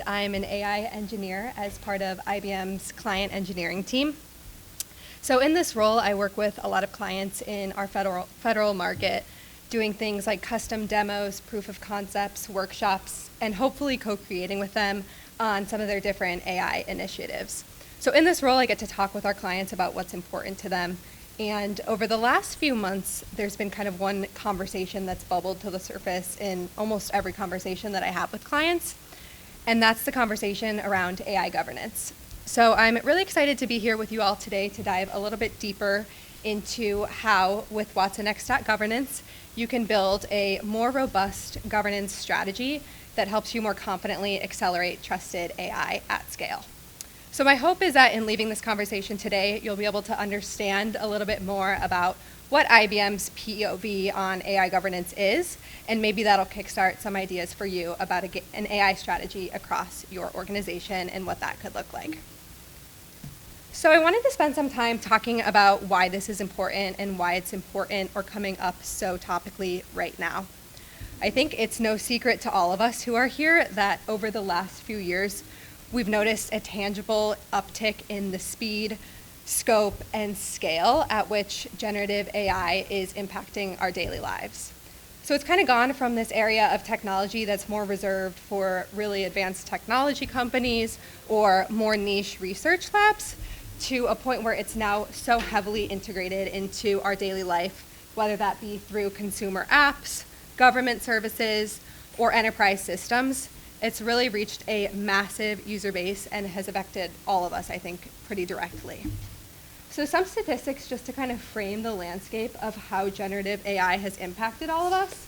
I'm an AI engineer as part of IBM's client engineering team. So in this role, I work with a lot of clients in our federal market, doing things like custom demos, proof of concepts, workshops, and hopefully co-creating with them on some of their different AI initiatives. So in this role, I get to talk with our clients about what's important to them. And over the last few months, there's been kind of one conversation that's bubbled to the surface in almost every conversation that I have with clients. And that's the conversation around AI governance. So I'm really excited to be here with you all today to dive a little bit deeper into how, with Watsonx.governance, you can build a more robust governance strategy that helps you more confidently accelerate trusted AI at scale. So my hope is that in leaving this conversation today, you'll be able to understand a little bit more about what IBM's POV on AI governance is, and maybe that'll kickstart some ideas for you about an AI strategy across your organization and what that could look like. So I wanted to spend some time talking about why this is important and why it's important or coming up so topically right now. I think it's no secret to all of us who are here that over the last few years, we've noticed a tangible uptick in the speed, scope, and scale at which generative AI is impacting our daily lives. So it's kind of gone from this area of technology that's more reserved for really advanced technology companies or more niche research labs to a point where it's now so heavily integrated into our daily life, whether that be through consumer apps, government services, or enterprise systems. It's really reached a massive user base and has affected all of us, I think, pretty directly. So some statistics just to kind of frame the landscape of how generative AI has impacted all of us.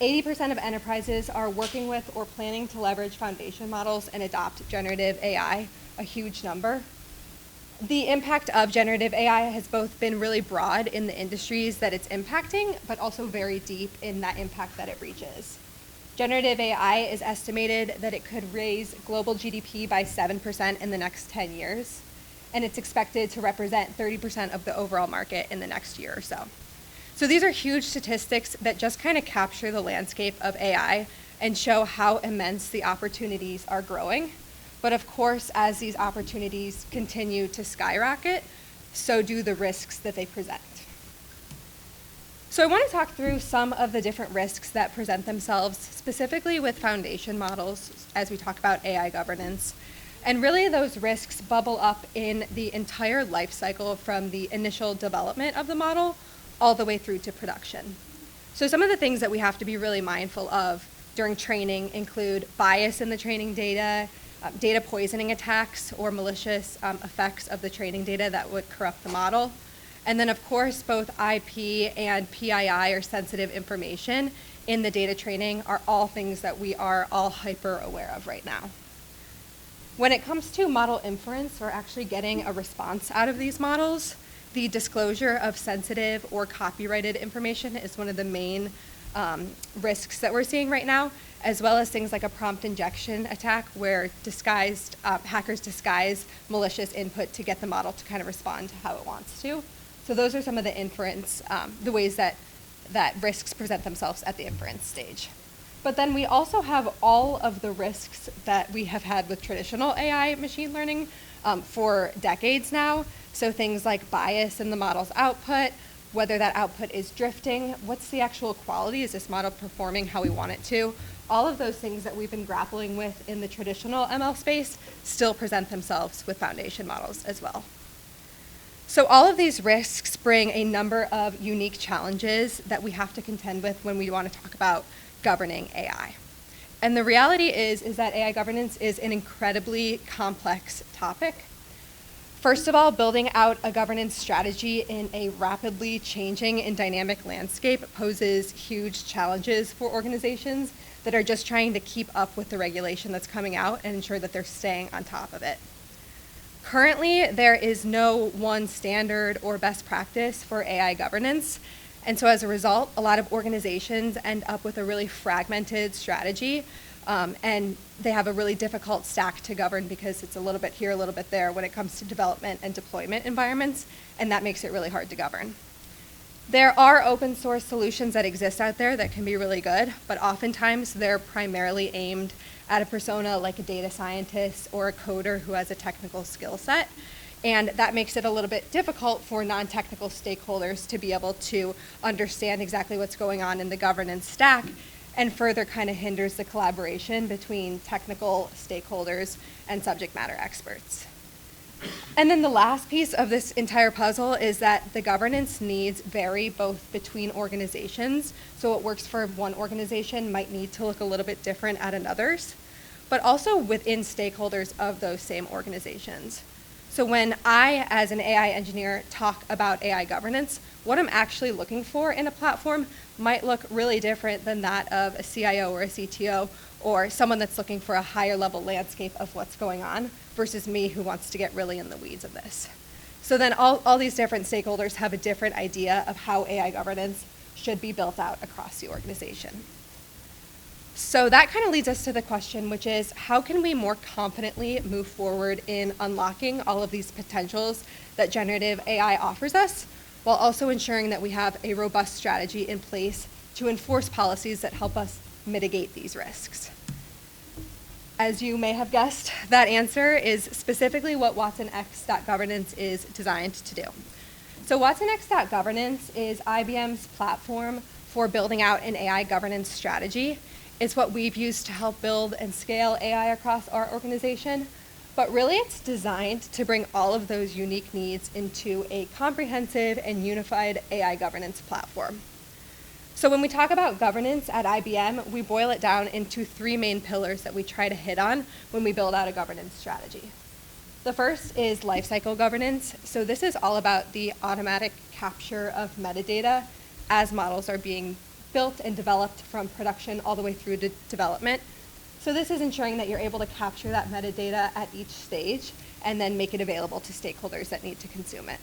80% of enterprises are working with or planning to leverage foundation models and adopt generative AI, a huge number. The impact of generative AI has both been really broad in the industries that it's impacting, but also very deep in that impact that it reaches. Generative AI is estimated that it could raise global GDP by 7% in the next 10 years, and it's expected to represent 30% of the overall market in the next year or so. So these are huge statistics that just kind of capture the landscape of AI and show how immense the opportunities are growing. But of course, as these opportunities continue to skyrocket, so do the risks that they present. So I want to talk through some of the different risks that present themselves, specifically with foundation models, as we talk about AI governance. And really those risks bubble up in the entire life cycle from the initial development of the model all the way through to production. So some of the things that we have to be really mindful of during training include bias in the training data, data poisoning attacks or malicious effects of the training data that would corrupt the model. And then of course, both IP and PII or sensitive information in the data training are all things that we are all hyper aware of right now. When it comes to model inference or actually getting a response out of these models, the disclosure of sensitive or copyrighted information is one of the main risks that we're seeing right now, as well as things like a prompt injection attack where hackers disguise malicious input to get the model to kind of respond to how it wants to. So those are some of the inference, the ways that risks present themselves at the inference stage. But then we also have all of the risks that we have had with traditional AI machine learning for decades now. So things like bias in the model's output, whether that output is drifting, what's the actual quality, is this model performing how we want it to? All of those things that we've been grappling with in the traditional ML space still present themselves with foundation models as well. So all of these risks bring a number of unique challenges that we have to contend with when we want to talk about governing AI. And the reality is that AI governance is an incredibly complex topic. First of all, building out a governance strategy in a rapidly changing and dynamic landscape poses huge challenges for organizations that are just trying to keep up with the regulation that's coming out and ensure that they're staying on top of it. Currently, there is no one standard or best practice for AI governance. And so as a result, a lot of organizations end up with a really fragmented strategy, and they have a really difficult stack to govern because it's a little bit here, a little bit there when it comes to development and deployment environments, and that makes it really hard to govern. There are open source solutions that exist out there that can be really good, but oftentimes they're primarily aimed at a persona like a data scientist or a coder who has a technical skill set. And that makes it a little bit difficult for non-technical stakeholders to be able to understand exactly what's going on in the governance stack, and further kind of hinders the collaboration between technical stakeholders and subject matter experts. And then the last piece of this entire puzzle is that the governance needs vary both between organizations. So what works for one organization might need to look a little bit different at another's, but also within stakeholders of those same organizations. So when I, as an AI engineer, talk about AI governance, what I'm actually looking for in a platform might look really different than that of a CIO or a CTO, or someone that's looking for a higher level landscape of what's going on versus me who wants to get really in the weeds of this. So then all these different stakeholders have a different idea of how AI governance should be built out across the organization. So that kind of leads us to the question, which is how can we more confidently move forward in unlocking all of these potentials that generative AI offers us, while also ensuring that we have a robust strategy in place to enforce policies that help us mitigate these risks? As you may have guessed, that answer is specifically what Watsonx.governance is designed to do. So Watsonx.governance is IBM's platform for building out an AI governance strategy. It's what we've used to help build and scale AI across our organization, but really it's designed to bring all of those unique needs into a comprehensive and unified AI governance platform. So when we talk about governance at IBM, we boil it down into three main pillars that we try to hit on when we build out a governance strategy. The first is lifecycle governance. So this is all about the automatic capture of metadata as models are being built and developed from production all the way through to development. So this is ensuring that you're able to capture that metadata at each stage and then make it available to stakeholders that need to consume it.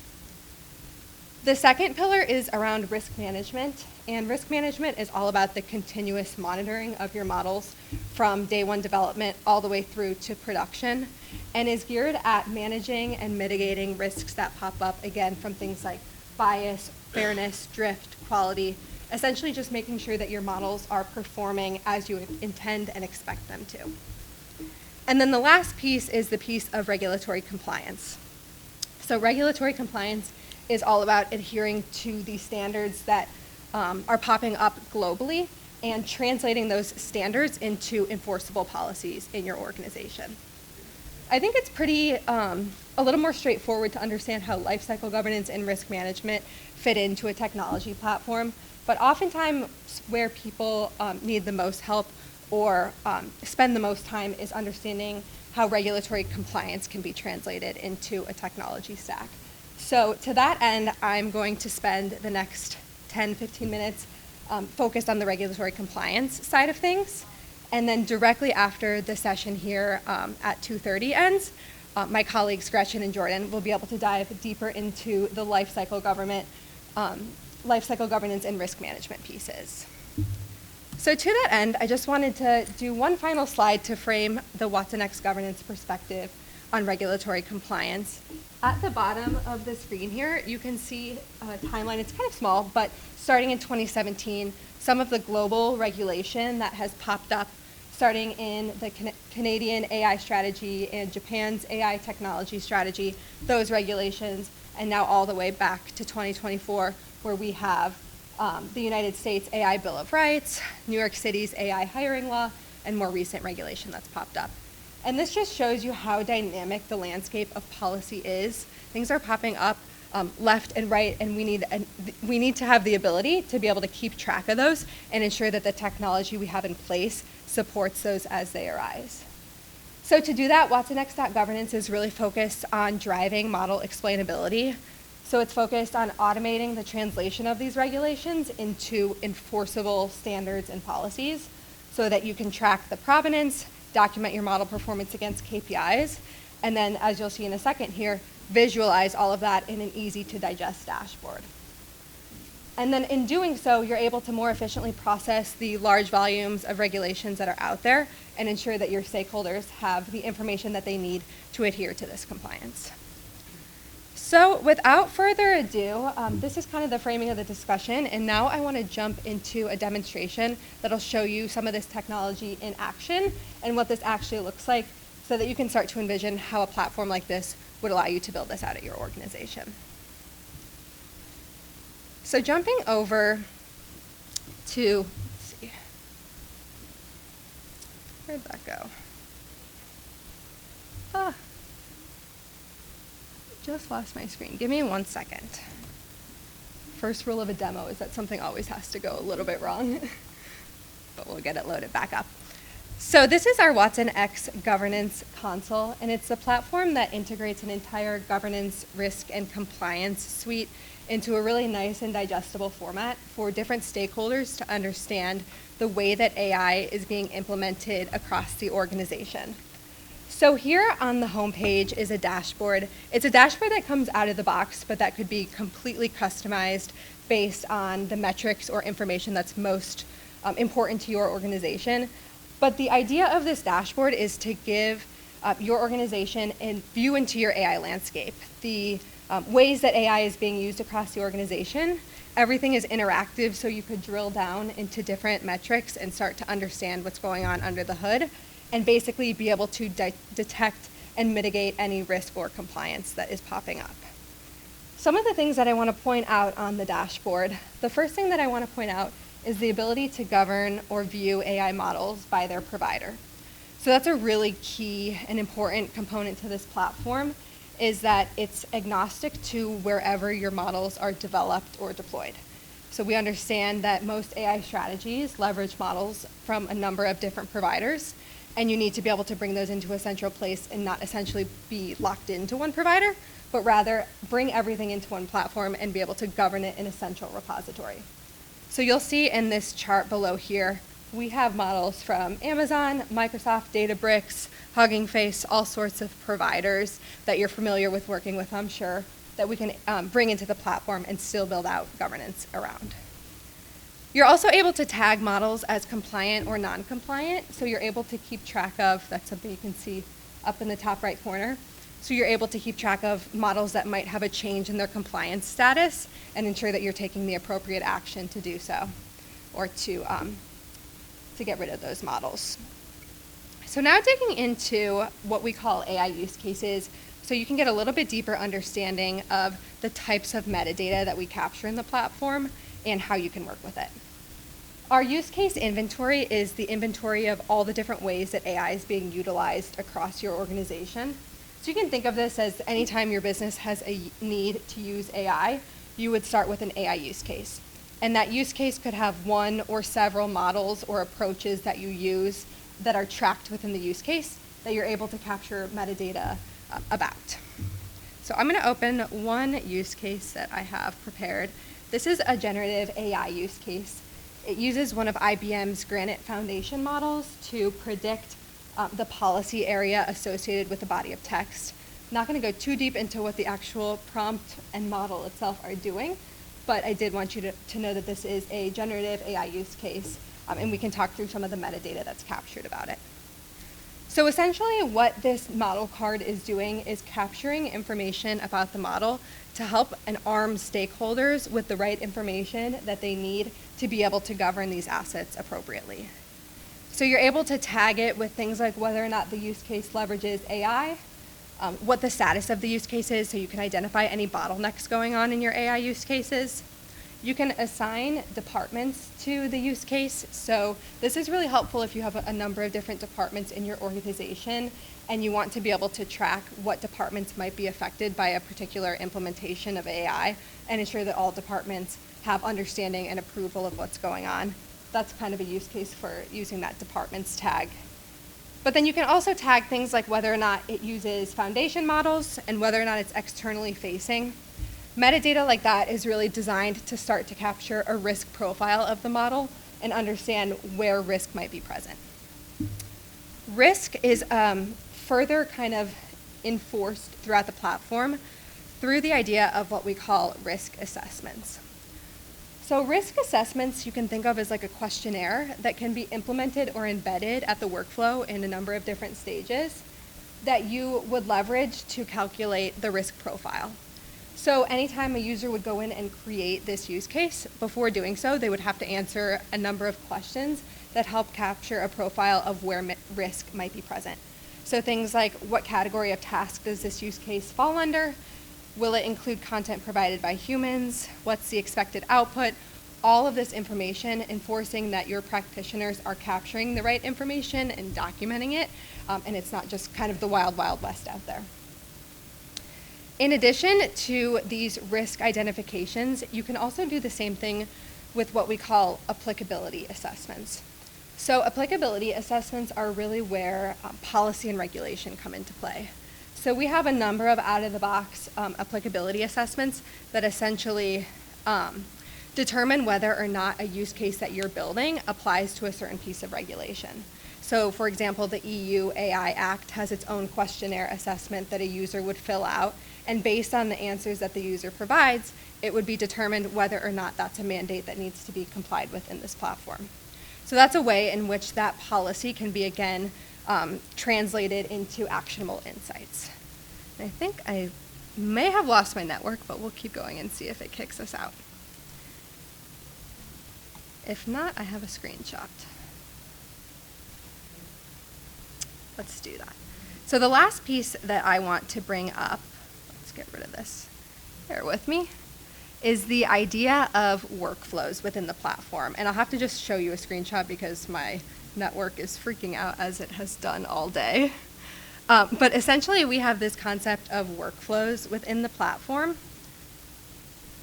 The second pillar is around risk management, and risk management is all about the continuous monitoring of your models from day one development all the way through to production, and is geared at managing and mitigating risks that pop up, again, from things like bias, fairness, drift, quality, essentially just making sure that your models are performing as you intend and expect them to. And then the last piece is the piece of regulatory compliance. So regulatory compliance is all about adhering to the standards that are popping up globally and translating those standards into enforceable policies in your organization. I think it's pretty a little more straightforward to understand how lifecycle governance and risk management fit into a technology platform, but oftentimes where people need the most help or spend the most time is understanding how regulatory compliance can be translated into a technology stack. So to that end, I'm going to spend the next 10, 15 minutes focused on the regulatory compliance side of things. And then directly after the session here at 2:30 ends, my colleagues Gretchen and Jordan will be able to dive deeper into the lifecycle governance and risk management pieces. So to that end, I just wanted to do one final slide to frame the Watsonx governance perspective on regulatory compliance. At the bottom of the screen here, you can see a timeline. It's kind of small, but starting in 2017, some of the global regulation that has popped up, starting in the Canadian AI strategy and Japan's AI technology strategy, those regulations, and now all the way back to 2024, where we have the United States AI Bill of Rights, New York City's AI hiring law, and more recent regulation that's popped up. And this just shows you how dynamic the landscape of policy is. Things are popping up left and right, and we need to have the ability to be able to keep track of those and ensure that the technology we have in place supports those as they arise. So to do that, Watsonx.governance is really focused on driving model explainability. So it's focused on automating the translation of these regulations into enforceable standards and policies so that you can track the provenance, document your model performance against KPIs, and then, as you'll see in a second here, visualize all of that in an easy-to-digest dashboard. And then in doing so, you're able to more efficiently process the large volumes of regulations that are out there and ensure that your stakeholders have the information that they need to adhere to this compliance. So without further ado, this is kind of the framing of the discussion, and now I want to jump into a demonstration that'll show you some of this technology in action and what this actually looks like so that you can start to envision how a platform like this would allow you to build this out at your organization. So jumping over to, let's see, where'd that go? Just lost my screen. Give me 1 second. First rule of a demo is that something always has to go a little bit wrong, but we'll get it loaded back up. So this is our Watsonx governance console, and it's a platform that integrates an entire governance, risk, and compliance suite into a really nice and digestible format for different stakeholders to understand the way that AI is being implemented across the organization. So here on the home page is a dashboard. It's a dashboard that comes out of the box, but that could be completely customized based on the metrics or information that's most important to your organization. But the idea of this dashboard is to give your organization a view into your AI landscape, the ways that AI is being used across the organization. Everything is interactive, so you could drill down into different metrics and start to understand what's going on under the hood, and basically be able to detect and mitigate any risk or compliance that is popping up. Some of the things that I want to point out on the dashboard, the first thing that I want to point out is the ability to govern or view AI models by their provider. So that's a really key and important component to this platform, is that it's agnostic to wherever your models are developed or deployed. So we understand that most AI strategies leverage models from a number of different providers, and you need to be able to bring those into a central place and not essentially be locked into one provider, but rather bring everything into one platform and be able to govern it in a central repository. So you'll see in this chart below here, we have models from Amazon, Microsoft, Databricks, Hugging Face, all sorts of providers that you're familiar with working with, I'm sure, that we can bring into the platform and still build out governance around. You're also able to tag models as compliant or non-compliant, so you're able to keep track of, that's something you can see up in the top right corner, so you're able to keep track of models that might have a change in their compliance status and ensure that you're taking the appropriate action to do so, or to get rid of those models. So now digging into what we call AI use cases, so you can get a little bit deeper understanding of the types of metadata that we capture in the platform and how you can work with it. Our use case inventory is the inventory of all the different ways that AI is being utilized across your organization. So you can think of this as anytime your business has a need to use AI, you would start with an AI use case. And that use case could have one or several models or approaches that you use that are tracked within the use case that you're able to capture metadata about. So I'm going to open one use case that I have prepared. This is a generative AI use case. It uses one of IBM's Granite Foundation models to predict the policy area associated with the body of text. I'm not going to go too deep into what the actual prompt and model itself are doing, but I did want you to know that this is a generative AI use case, and we can talk through some of the metadata that's captured about it. So essentially what this model card is doing is capturing information about the model to help and arm stakeholders with the right information that they need to be able to govern these assets appropriately. So you're able to tag it with things like whether or not the use case leverages AI, what the status of the use case is, so you can identify any bottlenecks going on in your AI use cases. You can assign departments to the use case. So this is really helpful if you have a number of different departments in your organization and you want to be able to track what departments might be affected by a particular implementation of AI and ensure that all departments have understanding and approval of what's going on. That's kind of a use case for using that departments tag. But then you can also tag things like whether or not it uses foundation models and whether or not it's externally facing. Metadata like that is really designed to start to capture a risk profile of the model and understand where risk might be present. Risk is further kind of enforced throughout the platform through the idea of what we call risk assessments. So risk assessments you can think of as like a questionnaire that can be implemented or embedded at the workflow in a number of different stages that you would leverage to calculate the risk profile. So anytime a user would go in and create this use case, before doing so, they would have to answer a number of questions that help capture a profile of where risk might be present. So things like, what category of task does this use case fall under? Will it include content provided by humans? What's the expected output? All of this information enforcing that your practitioners are capturing the right information and documenting it, and it's not just kind of the wild, wild west out there. In addition to these risk identifications, you can also do the same thing with what we call applicability assessments. So applicability assessments are really where policy and regulation come into play. So we have a number of out-of-the-box applicability assessments that essentially determine whether or not a use case that you're building applies to a certain piece of regulation. So for example, the EU AI Act has its own questionnaire assessment that a user would fill out, and based on the answers that the user provides, it would be determined whether or not that's a mandate that needs to be complied with in this platform. So that's a way in which that policy can be, again, translated into actionable insights. And I think I may have lost my network, but we'll keep going and see if it kicks us out. If not, I have a screenshot. Let's do that. So the last piece that I want to bring up, let's get rid of this, bear with me, is the idea of workflows within the platform. And I'll have to just show you a screenshot because my network is freaking out as it has done all day. But essentially, we have this concept of workflows within the platform.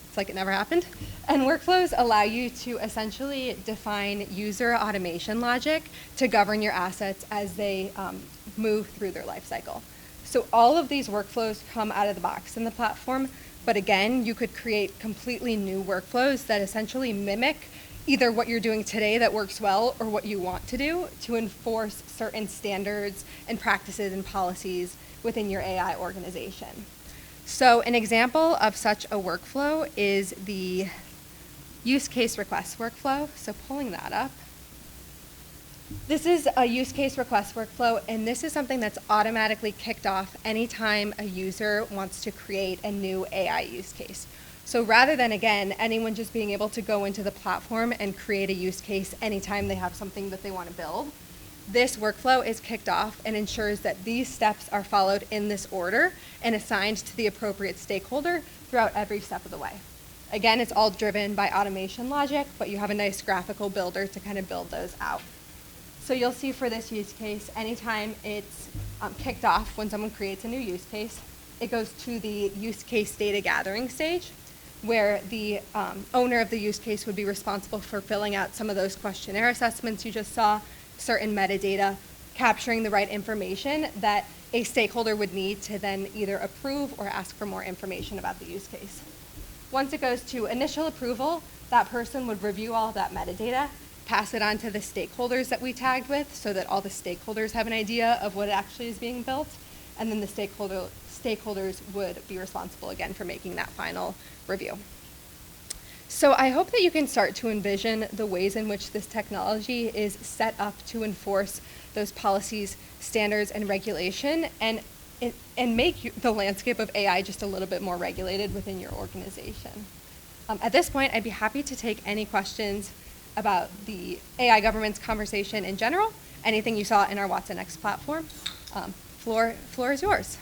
It's like it never happened. And workflows allow you to essentially define user automation logic to govern your assets as they move through their life cycle. So all of these workflows come out of the box in the platform, but again, you could create completely new workflows that essentially mimic either what you're doing today that works well or what you want to do to enforce certain standards and practices and policies within your AI organization. So an example of such a workflow is the use case request workflow. So pulling that up. This is a use case request workflow, and this is something that's automatically kicked off anytime a user wants to create a new AI use case. So rather than, again, anyone just being able to go into the platform and create a use case anytime they have something that they want to build, this workflow is kicked off and ensures that these steps are followed in this order and assigned to the appropriate stakeholder throughout every step of the way. Again, it's all driven by automation logic, but you have a nice graphical builder to kind of build those out. So you'll see for this use case, anytime it's kicked off when someone creates a new use case, it goes to the use case data gathering stage, where the owner of the use case would be responsible for filling out some of those questionnaire assessments you just saw, certain metadata, capturing the right information that a stakeholder would need to then either approve or ask for more information about the use case. Once it goes to initial approval, that person would review all of that metadata, pass it on to the stakeholders that we tagged with so that all the stakeholders have an idea of what actually is being built, and then the stakeholders would be responsible again for making that final review. So I hope that you can start to envision the ways in which this technology is set up to enforce those policies, standards, and regulation, and make the landscape of AI just a little bit more regulated within your organization. At this point, I'd be happy to take any questions about the AI governance conversation in general, anything you saw in our Watsonx platform. Floor is yours.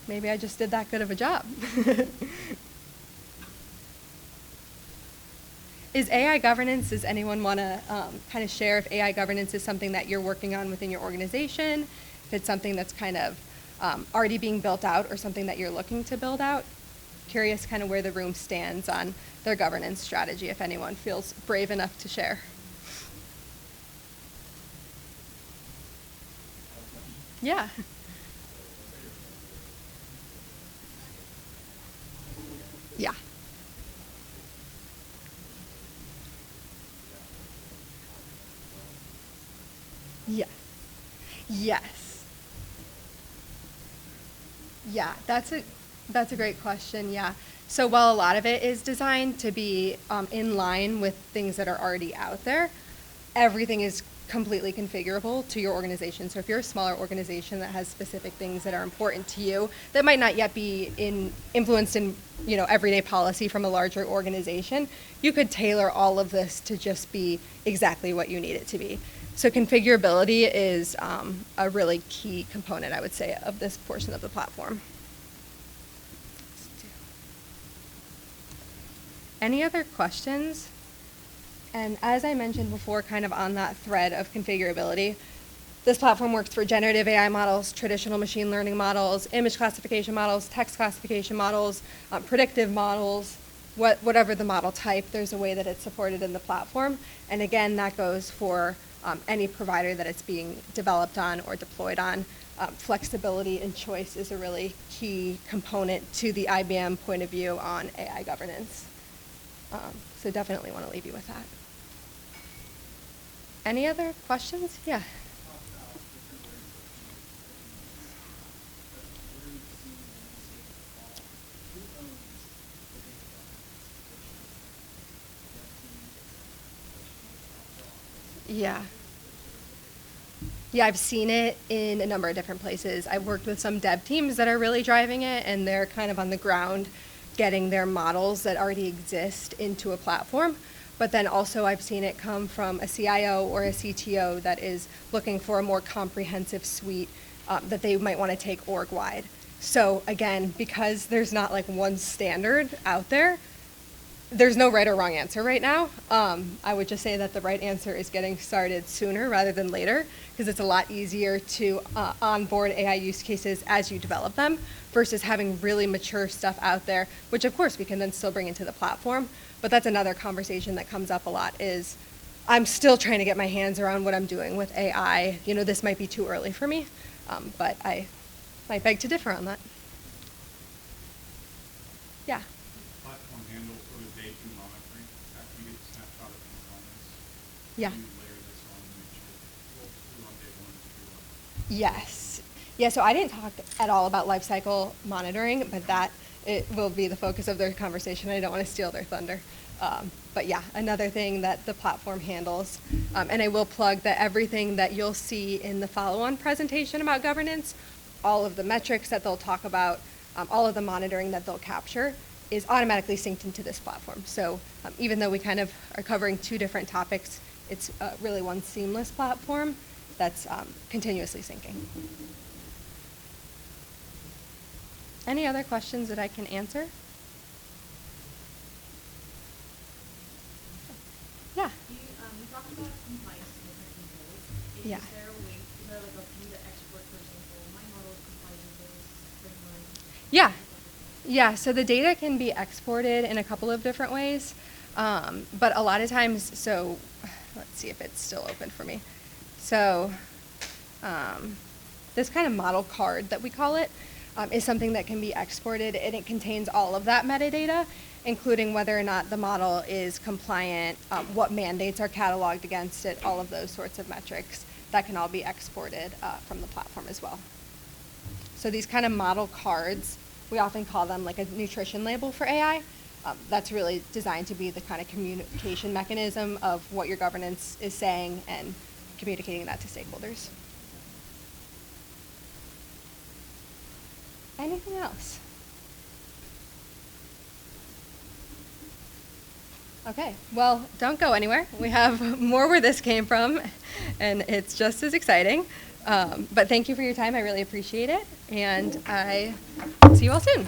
Maybe I just did that good of a job. Is AI governance, does anyone want to kind of share if AI governance is something that you're working on within your organization, if it's something that's kind of already being built out or something that you're looking to build out? Curious kind of where the room stands on their governance strategy, if anyone feels brave enough to share. Yeah. Yeah. Yes. Yes. Yeah, that's a great question, yeah. So while a lot of it is designed to be in line with things that are already out there, everything is completely configurable to your organization. So if you're a smaller organization that has specific things that are important to you that might not yet be influenced in everyday policy from a larger organization, you could tailor all of this to just be exactly what you need it to be. So configurability is a really key component, I would say, of this portion of the platform. Any other questions? And as I mentioned before, kind of on that thread of configurability, this platform works for generative AI models, traditional machine learning models, image classification models, text classification models, predictive models, whatever the model type, there's a way that it's supported in the platform. And again, that goes for any provider that it's being developed on or deployed on. Flexibility and choice is a really key component to the IBM point of view on AI governance. So definitely want to leave you with that. Any other questions? Yeah. Yeah. Yeah, I've seen it in a number of different places. I've worked with some dev teams that are really driving it, and they're kind of on the ground getting their models that already exist into a platform. But then also I've seen it come from a CIO or a CTO that is looking for a more comprehensive suite that they might want to take org-wide. So again, because there's not like one standard out there, there's no right or wrong answer right now. I would just say that the right answer is getting started sooner rather than later, because it's a lot easier to onboard AI use cases as you develop them versus having really mature stuff out there, which of course we can then still bring into the platform. But that's another conversation that comes up a lot is, I'm still trying to get my hands around what I'm doing with AI. This might be too early for me, but I might beg to differ on that. Yeah. Platform handle sort of day two monitoring after you get the snapshot of components. Yeah. You layer this on and make sure you're on day one and two. Yes. Yeah, so I didn't talk at all about lifecycle monitoring, but it will be the focus of their conversation. I don't want to steal their thunder. But yeah, another thing that the platform handles, and I will plug that everything that you'll see in the follow-on presentation about governance, all of the metrics that they'll talk about, all of the monitoring that they'll capture is automatically synced into this platform. So even though we kind of are covering two different topics, it's really one seamless platform that's continuously syncing. Any other questions that I can answer? Yeah. You talked about compliance in different controls. Yeah. Is there like a view that export, for example, my model is compliant with this framework? Yeah. Yeah, so the data can be exported in a couple of different ways, but a lot of times, so let's see if it's still open for me. So this kind of model card that we call it is something that can be exported, and it contains all of that metadata, including whether or not the model is compliant, what mandates are cataloged against it, all of those sorts of metrics that can all be exported from the platform as well. So these kind of model cards, we often call them like a nutrition label for AI. That's really designed to be the kind of communication mechanism of what your governance is saying and communicating that to stakeholders. Anything else? Okay, well, don't go anywhere. We have more where this came from, and it's just as exciting. But thank you for your time. I really appreciate it, and I see you all soon.